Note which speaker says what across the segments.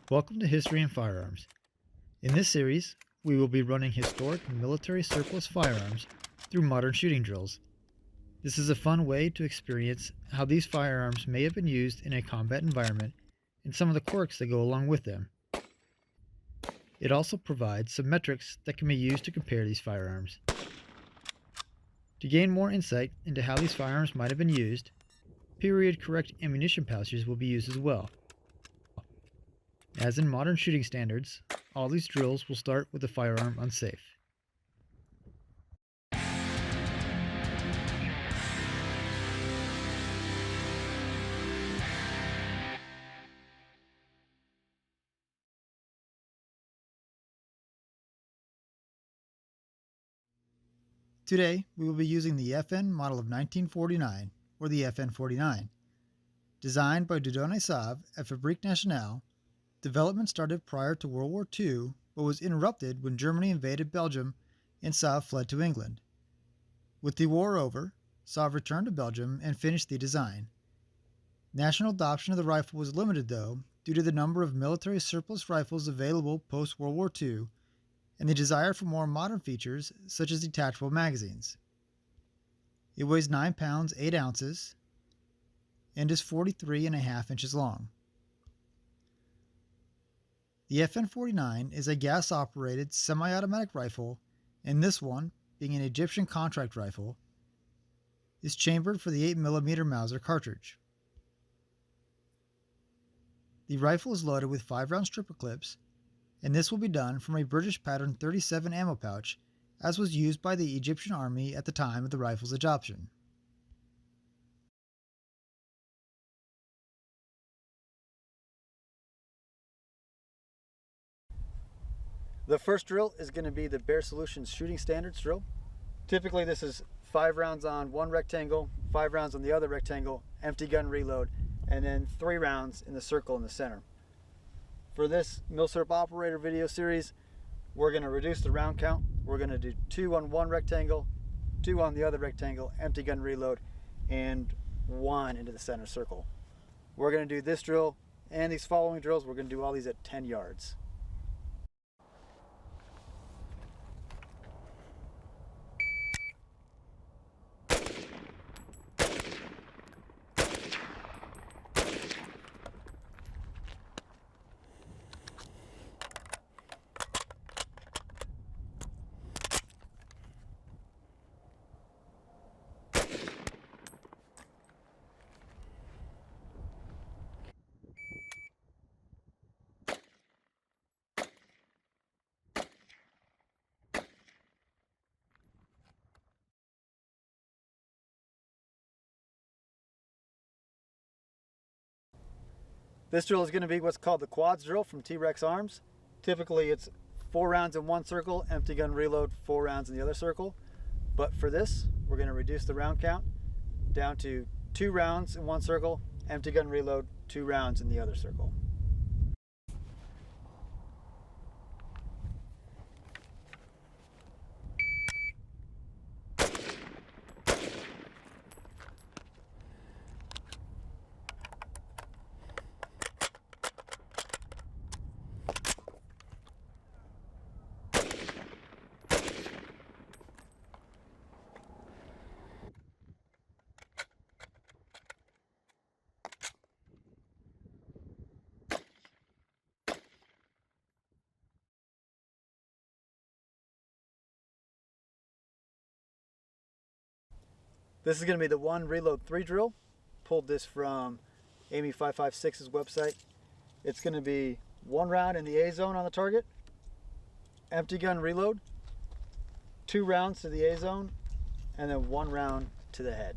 Speaker 1: Welcome to History and Firearms. In this series, we will be running historic military surplus firearms through modern shooting drills. This is a fun way to experience how these firearms may have been used in a combat environment and some of the quirks that go along with them. It also provides some metrics that can be used to compare these firearms. To gain more insight into how these firearms might have been used, period-correct ammunition pouches will be used as well. As in modern shooting standards, all these drills will start with the firearm unsafe. Today, we will be using the FN model of 1949, or the FN-49. Designed by Dieudonné Sauve at Fabrique Nationale, development started prior to World War II, but was interrupted when Germany invaded Belgium and Sauve fled to England. With the war over, Sauve returned to Belgium and finished the design. National adoption of the rifle was limited, though, due to the number of military surplus rifles available post-World War II and the desire for more modern features such as detachable magazines. It weighs 9 pounds 8 ounces and is 43.5 inches long. The FN-49 is a gas-operated semi-automatic rifle, and this one, being an Egyptian contract rifle, is chambered for the 8mm Mauser cartridge. The rifle is loaded with 5-round stripper clips, and this will be done from a British pattern 37 ammo pouch, as was used by the Egyptian army at the time of the rifle's adoption.
Speaker 2: The first drill is going to be the Baer Solutions shooting standards drill. Typically this is 5 rounds on one rectangle, 5 rounds on the other rectangle, empty gun reload, and then 3 rounds in the circle in the center. For this Milsurp Operator video series, we're going to reduce the round count. We're going to do 2 on one rectangle, 2 on the other rectangle, empty gun reload, and 1 into the center circle. We're going to do this drill and these following drills. We're going to do all these at 10 yards. This drill is going to be what's called the quads drill from T.Rex Arms. Typically it's 4 rounds in one circle, empty gun reload, 4 rounds in the other circle. But for this, we're going to reduce the round count down to 2 rounds in one circle, empty gun reload, 2 rounds in the other circle. This is going to be the 1 reload 3 drill. Pulled this from Amy 556's website. It's going to be 1 round in the A zone on the target, empty gun reload, 2 rounds to the A zone, and then 1 round to the head.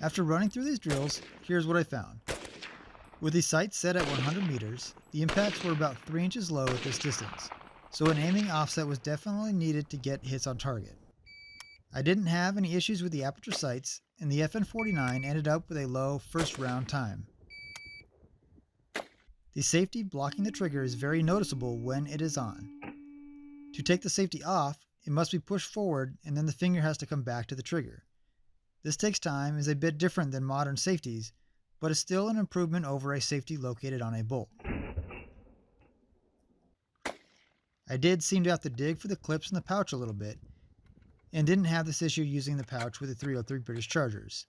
Speaker 1: After running through these drills, here's what I found. With the sights set at 100 meters, the impacts were about 3 inches low at this distance, so an aiming offset was definitely needed to get hits on target. I didn't have any issues with the aperture sights, and the FN-49 ended up with a low first round time. The safety blocking the trigger is very noticeable when it is on. To take the safety off, it must be pushed forward and then the finger has to come back to the trigger. This takes time, is a bit different than modern safeties, but is still an improvement over a safety located on a bolt. I did seem to have to dig for the clips in the pouch a little bit, and didn't have this issue using the pouch with the 303 British Chargers.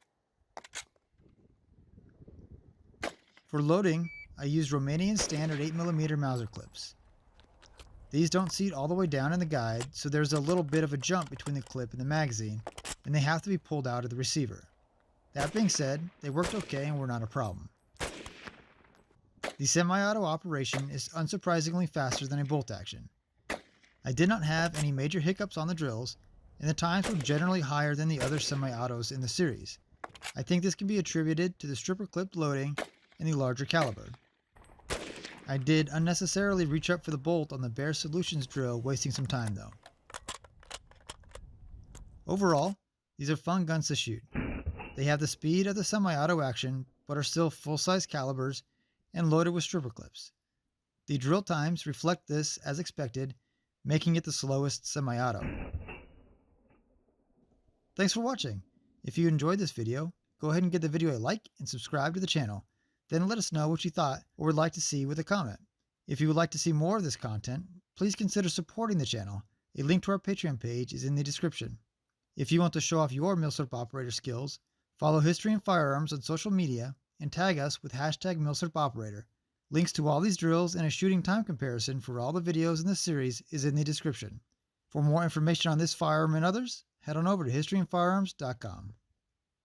Speaker 1: For loading, I used Romanian standard 8mm Mauser clips. These don't seat all the way down in the guide, so there's a little bit of a jump between the clip and the magazine, and they have to be pulled out of the receiver. That being said, they worked okay and were not a problem. The semi-auto operation is unsurprisingly faster than a bolt action. I did not have any major hiccups on the drills, and the times were generally higher than the other semi-autos in the series. I think this can be attributed to the stripper clip loading and the larger caliber. I did unnecessarily reach up for the bolt on the Baer Solutions drill, wasting some time though. Overall, these are fun guns to shoot. They have the speed of the semi-auto action, but are still full-size calibers and loaded with stripper clips. The drill times reflect this as expected, making it the slowest semi-auto. Thanks for watching. If you enjoyed this video, go ahead and give the video a like and subscribe to the channel. Then let us know what you thought or would like to see with a comment. If you would like to see more of this content, please consider supporting the channel. A link to our Patreon page is in the description. If you want to show off your Milsurp Operator skills, follow History and Firearms on social media and tag us with hashtag Milsurp Operator. Links to all these drills and a shooting time comparison for all the videos in this series is in the description. For more information on this firearm and others, head on over to historyandfirearms.com.